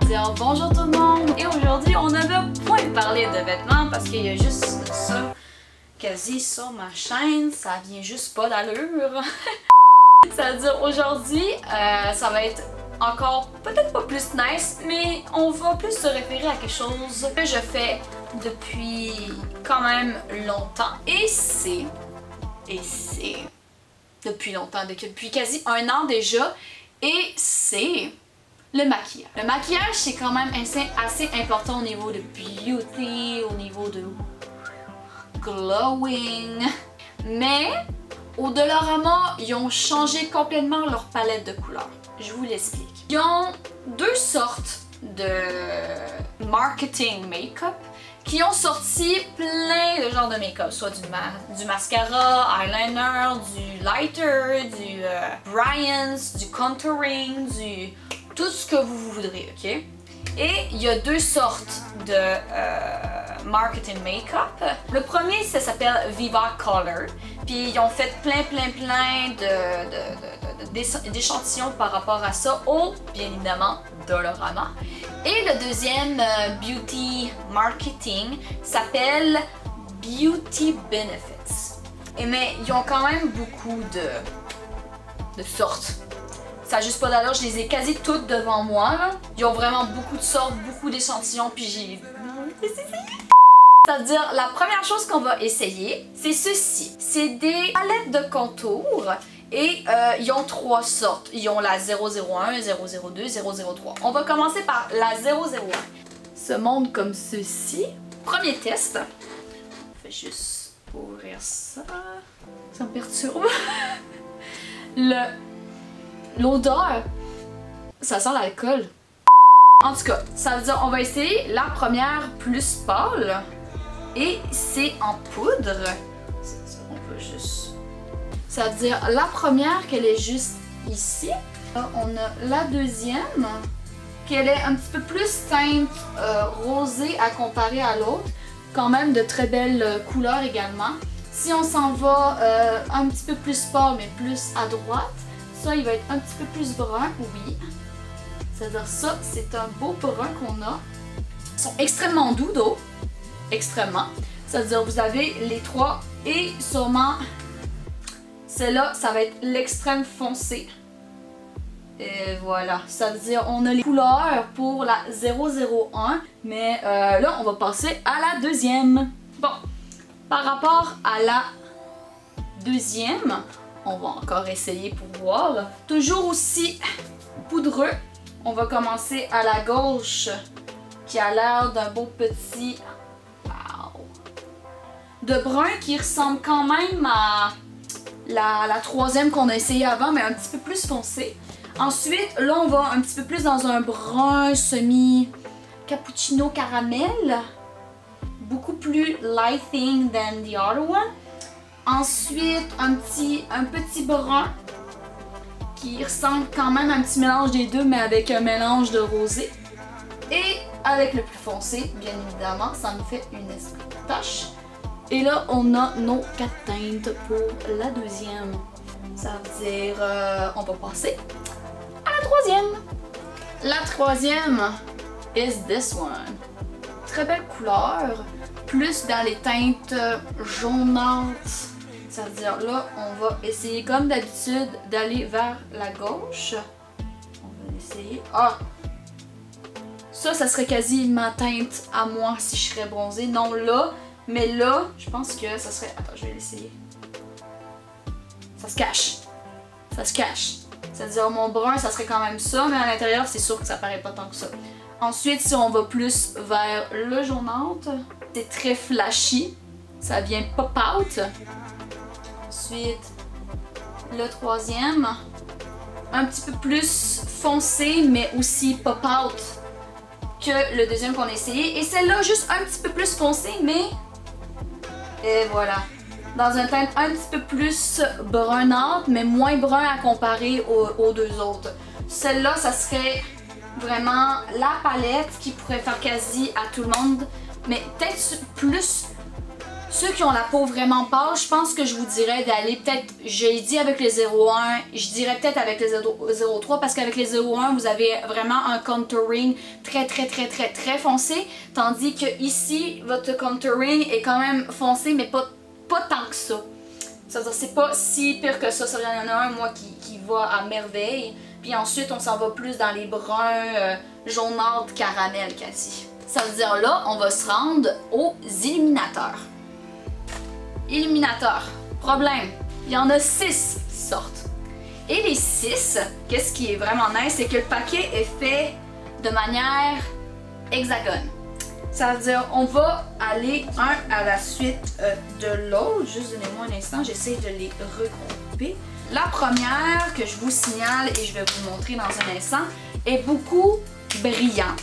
dire bonjour tout le monde. Et aujourd'hui, on n'avait point parlé de vêtements parce qu'il y a juste ça quasi sur ma chaîne. Ça vient juste pas d'allure. Ça veut dire aujourd'hui, ça va être encore peut-être pas plus nice, mais on va plus se référer à quelque chose que je fais depuis quand même longtemps. Et c'est depuis longtemps, depuis quasi un an déjà. Et c'est le maquillage. Le maquillage, c'est quand même assez important au niveau de beauty, au niveau de glowing. Mais au Dollarama, ils ont changé complètement leur palette de couleurs. Je vous l'explique. Ils ont deux sortes de marketing make-up qui ont sorti plein de genres de make-up, soit du mascara, eyeliner, du lighter, du Bryance, du contouring, du tout ce que vous voudrez, ok? Et il y a deux sortes de marketing make-up. Le premier, ça s'appelle Viva Color. Puis ils ont fait plein d'échantillons par rapport à ça au, bien évidemment, Dollarama. Et le deuxième beauty marketing s'appelle Beauty Benefits. Mais ils ont quand même beaucoup de sortes. Ça n'a juste pas d'allure, je les ai quasi toutes devant moi là. Ils ont vraiment beaucoup de sortes, beaucoup d'échantillons, puis j'ai... C'est-à-dire, la première chose qu'on va essayer, c'est ceci. C'est des palettes de contour et ils ont trois sortes. Ils ont la 001, 002, 003. On va commencer par la 001. Se montre comme ceci. Premier test. Je vais juste ouvrir ça. Ça me perturbe. L'odeur, ça sent l'alcool. En tout cas, ça veut dire on va essayer la première plus pâle. Et c'est en poudre. On peut juste... Ça veut dire la première qu'elle est juste ici. Là, on a la deuxième qu'elle est un petit peu plus teinte rosée à comparer à l'autre. Quand même de très belles couleurs également. Si on s'en va un petit peu plus pâle mais plus à droite, ça il va être un petit peu plus brun, oui. C'est-à-dire ça, c'est un beau brun qu'on a. Ils sont extrêmement doux d'eau. Extrêmement. C'est-à-dire vous avez les trois et sûrement celle-là, ça va être l'extrême foncé. Et voilà. Ça veut dire on a les couleurs pour la 001. Mais là, on va passer à la deuxième. Bon. Par rapport à la deuxième, on va encore essayer pour voir. Toujours aussi poudreux. On va commencer à la gauche qui a l'air d'un beau petit de brun qui ressemble quand même à la troisième qu'on a essayé avant, mais un petit peu plus foncé. Ensuite, là, on va un petit peu plus dans un brun semi-cappuccino caramel. Beaucoup plus lighting than the other one. Ensuite, un petit brun qui ressemble quand même à un petit mélange des deux, mais avec un mélange de rosé. Et avec le plus foncé, bien évidemment, ça me fait une tache. Et là, on a nos 4 teintes pour la deuxième. Ça veut dire, on va passer à la troisième. La troisième is this one. Très belle couleur, plus dans les teintes jaunâtres. Ça veut dire, là, on va essayer comme d'habitude d'aller vers la gauche. On va essayer. Ah! Ça serait quasi ma teinte à moi si je serais bronzée. Non, là. Mais là, je pense que ça serait... Attends, je vais l'essayer. Ça se cache. Ça se cache. C'est-à-dire, mon brun, ça serait quand même ça, mais à l'intérieur, c'est sûr que ça paraît pas tant que ça. Ensuite, si on va plus vers le jaunâtre, c'est très flashy. Ça vient pop out. Ensuite, le troisième, un petit peu plus foncé, mais aussi pop out que le deuxième qu'on a essayé. Et celle-là, juste un petit peu plus foncé, mais... Et voilà. Dans un teinte un petit peu plus brunâtre, mais moins brun à comparer aux deux autres. Celle-là, ça serait vraiment la palette qui pourrait faire quasi à tout le monde. Mais peut-être plus Ceux qui ont la peau vraiment pâle, je pense que je vous dirais d'aller peut-être, j'ai dit avec le 01, je dirais peut-être avec le 03 parce qu'avec les 01, vous avez vraiment un contouring très foncé, tandis que ici, votre contouring est quand même foncé, mais pas tant que ça. C'est-à-dire c'est pas si pire que ça, il y en a un, moi, qui va à merveille. Puis ensuite, on s'en va plus dans les bruns jaunâtres caramel quasi. Ça veut dire là, on va se rendre aux illuminateurs. Illuminateur. Problème, il y en a 6 sortes. Et les 6, qu'est-ce qui est vraiment nice, c'est que le paquet est fait de manière hexagone. Ça veut dire on va aller un à la suite de l'autre. Juste donnez-moi un instant, j'essaie de les regrouper. La première que je vous signale et je vais vous montrer dans un instant est beaucoup brillant.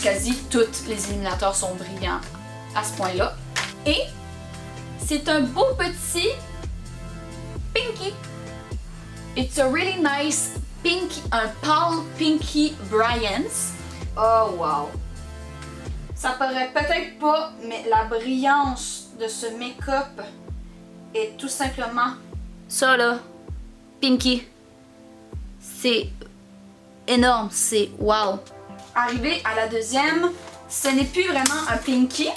Quasi tous les illuminateurs sont brillants à ce point-là. Et c'est un beau petit pinky. It's a really nice pinky, un pale pinky brilliance. Oh wow! Ça paraît peut-être pas, mais la brillance de ce make-up est tout simplement ça là, pinky. C'est énorme, c'est wow! Arrivé à la deuxième, ce n'est plus vraiment un pinky.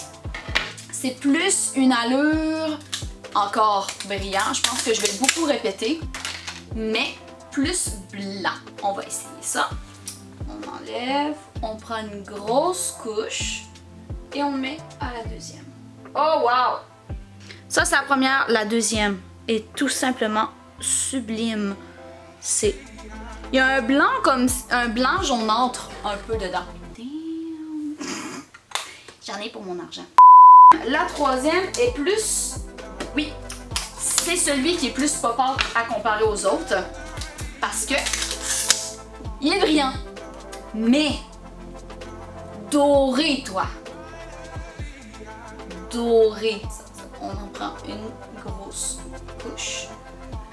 C'est plus une allure encore brillant. Je pense que je vais beaucoup répéter, mais plus blanc. On va essayer ça. On enlève, on prend une grosse couche et on met à la deuxième. Oh wow! Ça c'est la première, la deuxième est tout simplement sublime. C'est... Il y a un blanc comme un blanc jaunâtre un peu dedans. J'en ai pour mon argent. La troisième est plus... Oui, c'est celui qui est plus pop-up à comparer aux autres. Parce que... il est brillant. Mais... doré, toi. Doré. On en prend une grosse couche.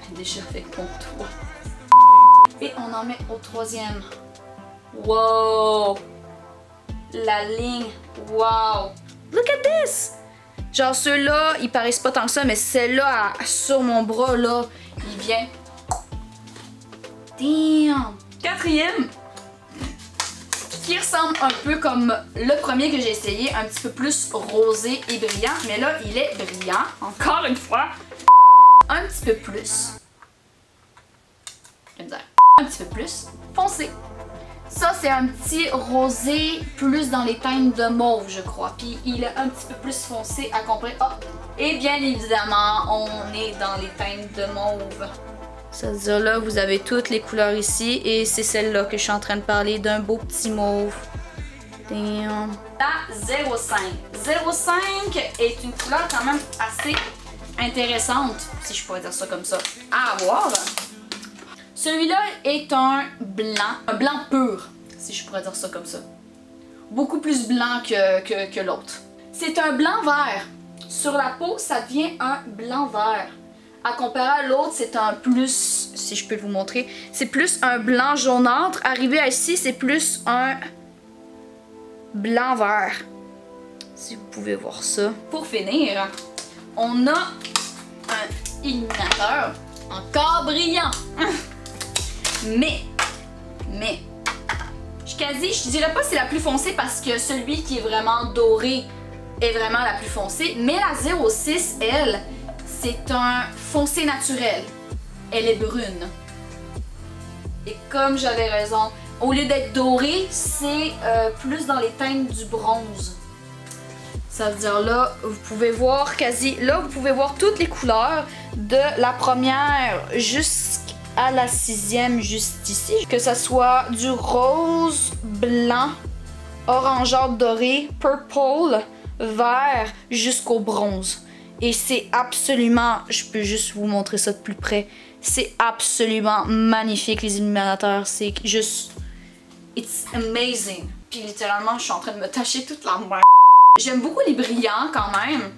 J'ai déjà fait le contour. Et on en met au troisième. Wow! La ligne. Wow! Look at this! Genre ceux-là, ils paraissent pas tant que ça, mais celle-là, sur mon bras, là, il vient... Damn! Quatrième! Qui ressemble un peu comme le premier que j'ai essayé, un petit peu plus rosé et brillant, mais là, il est brillant, encore une fois, un petit peu plus. Je vais me dire, un petit peu plus foncé. Ça, c'est un petit rosé plus dans les teintes de mauve, je crois. Puis il est un petit peu plus foncé à comparer. Oh! Et bien évidemment, on est dans les teintes de mauve. Ça veut dire là, vous avez toutes les couleurs ici. Et c'est celle-là que je suis en train de parler, d'un beau petit mauve. Damn. La 05. 05 est une couleur quand même assez intéressante, si je pourrais dire ça comme ça, à avoir. Celui-là est un blanc pur, si je pourrais dire ça comme ça. Beaucoup plus blanc que l'autre. C'est un blanc vert. Sur la peau, ça devient un blanc vert. À comparer à l'autre, c'est un plus, si je peux vous montrer, c'est plus un blanc jaunâtre. Arrivé à ici, c'est plus un blanc vert. Si vous pouvez voir ça. Pour finir, on a un illuminateur encore brillant. Mais, je dirais pas c'est la plus foncée parce que celui qui est vraiment doré est vraiment la plus foncée, mais la 06, elle, c'est un foncé naturel. Elle est brune. Et comme j'avais raison, au lieu d'être doré, c'est plus dans les teintes du bronze. Ça veut dire là, vous pouvez voir là vous pouvez voir toutes les couleurs de la première jusqu'à la 6e juste ici. Que ça soit du rose, blanc, orangeâtre doré, purple, vert jusqu'au bronze. Et c'est absolument, je peux juste vous montrer ça de plus près, c'est absolument magnifique les illuminateurs, c'est juste, it's amazing. Puis littéralement, je suis en train de me tacher toute la main. J'aime beaucoup les brillants quand même,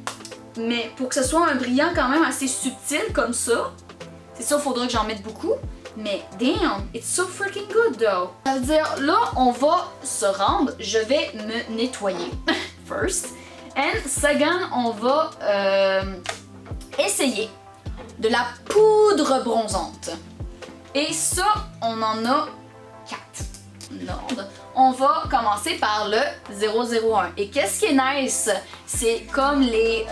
mais pour que ce soit un brillant quand même assez subtil comme ça, c'est ça, il faudra que j'en mette beaucoup. Mais damn, it's so freaking good though. Ça veut dire, là, on va se rendre, je vais me nettoyer first. And second, on va essayer de la poudre bronzante. Et ça, on en a 4. Non. On va commencer par le 001. Et qu'est-ce qui est nice, c'est comme les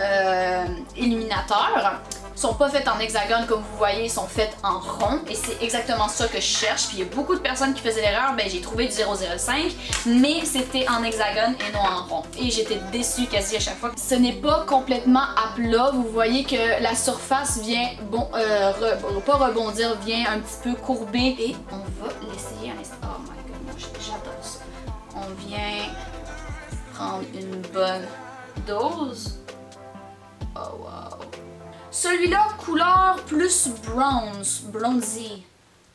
illuminateurs, sont pas faits en hexagone comme vous voyez, ils sont faits en rond. Et c'est exactement ça que je cherche. Puis il y a beaucoup de personnes qui faisaient l'erreur, ben j'ai trouvé du 005, mais c'était en hexagone et non en rond. Et j'étais déçue quasi à chaque fois. Ce n'est pas complètement à plat. Vous voyez que la surface vient, pas rebondir, vient un petit peu courber. Et on va l'essayer un instant. Oh my god, j'adore ça. On vient prendre une bonne dose. Oh wow. Celui-là, couleur plus bronze, bronzy,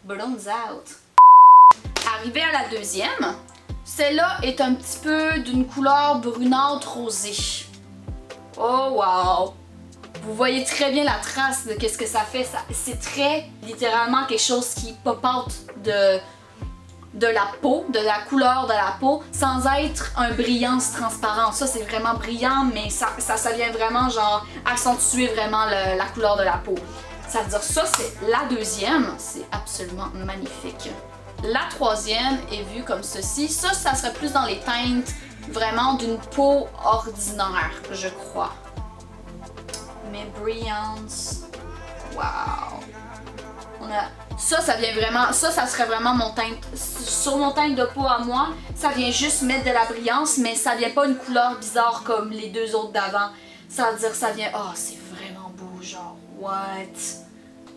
bronze out. Arrivé à la deuxième, celle-là est un petit peu d'une couleur brunâtre rosée. Oh wow! Vous voyez très bien la trace de qu'est-ce que ça fait. C'est très littéralement quelque chose qui pop out de la peau, de la couleur de la peau, sans être un brillance transparent. Ça, c'est vraiment brillant, mais ça vient vraiment, genre, accentuer vraiment la couleur de la peau. Ça veut dire, ça, c'est la deuxième. C'est absolument magnifique. La troisième est vue comme ceci. Ça serait plus dans les teintes, vraiment, d'une peau ordinaire, je crois. Mais brillance... Wow! On a... Ça vient vraiment, ça serait vraiment mon teinte, sur mon teinte de peau à moi, ça vient juste mettre de la brillance, mais ça vient pas une couleur bizarre comme les deux autres d'avant. Ça veut dire, ça vient, oh c'est vraiment beau, genre, what?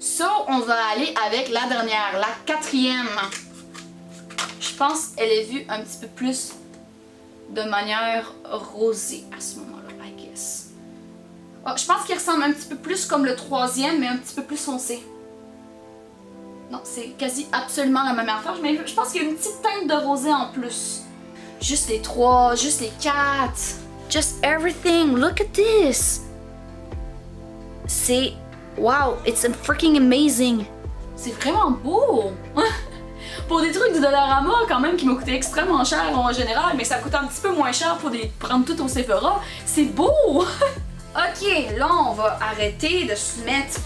Ça, on va aller avec la dernière, la quatrième. Je pense qu'elle est vue un petit peu plus de manière rosée à ce moment-là, I guess. Oh, je pense qu'il ressemble un petit peu plus comme le troisième, mais un petit peu plus foncé. Non, c'est quasi absolument la même affaire, mais je pense qu'il y a une petite teinte de rosé en plus. Juste les 3, juste les 4. Just everything, look at this. C'est... Wow, it's freaking amazing. C'est vraiment beau. Pour des trucs du Dollarama, quand même, qui m'ont coûté extrêmement cher en général, mais ça coûte un petit peu moins cher pour les prendre tout au Sephora. C'est beau. Ok, là, on va arrêter de se mettre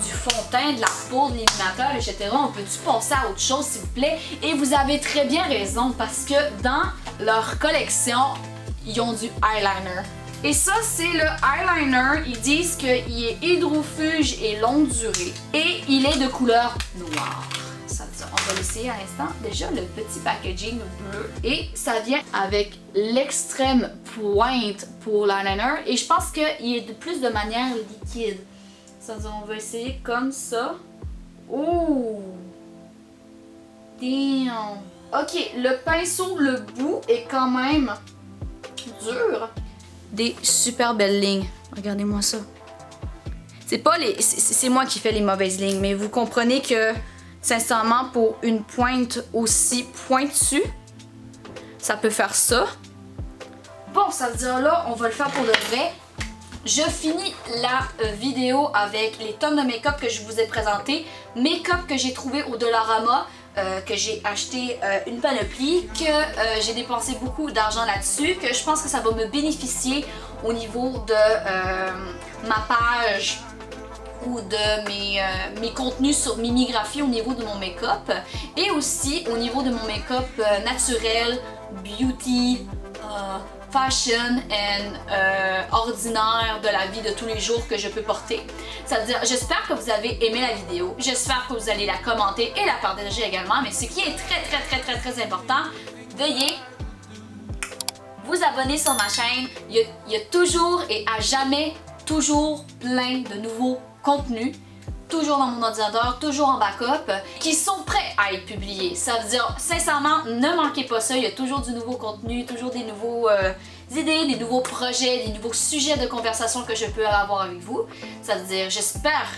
du fond de teint, de la poudre, de l'illuminateur, etc. On peut-tu passer à autre chose, s'il vous plaît? Et vous avez très bien raison, parce que dans leur collection, ils ont du eyeliner. Et ça, c'est le eyeliner. Ils disent qu'il est hydrofuge et longue durée. Et il est de couleur noire. Ça veut dire, on va l'essayer à l'instant. Déjà, le petit packaging bleu. Et ça vient avec l'extrême pointe pour l'eyeliner. Et je pense qu'il est de plus de manière liquide. Ça veut dire, on va essayer comme ça. Ouh! Damn! Ok, le pinceau, le bout est quand même dur. Des super belles lignes. Regardez-moi ça. C'est moi qui fais les mauvaises lignes, mais vous comprenez que, sincèrement, pour une pointe aussi pointue, ça peut faire ça. Bon, ça veut dire là, on va le faire pour de vrai. Je finis la vidéo avec les tonnes de make-up que je vous ai présenté. Make-up que j'ai trouvé au Dollarama, que j'ai acheté une panoplie, que j'ai dépensé beaucoup d'argent là-dessus, que je pense que ça va me bénéficier au niveau de ma page ou de mes contenus sur Mimigraphie au niveau de mon make-up et aussi au niveau de mon make-up naturel, beauty, fashion and ordinaire de la vie de tous les jours que je peux porter. Ça veut dire, j'espère que vous avez aimé la vidéo, j'espère que vous allez la commenter et la partager également, mais ce qui est très important, veuillez vous abonner sur ma chaîne. Il y a toujours et à jamais toujours plein de nouveaux contenus, toujours dans mon ordinateur, toujours en backup, qui sont prêts à être publiés. Ça veut dire, sincèrement, ne manquez pas ça, il y a toujours du nouveau contenu, toujours des nouveaux idées, des nouveaux projets, des nouveaux sujets de conversation que je peux avoir avec vous. Ça veut dire, j'espère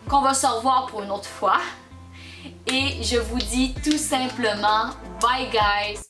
qu'on va se revoir pour une autre fois. Et je vous dis tout simplement, bye guys!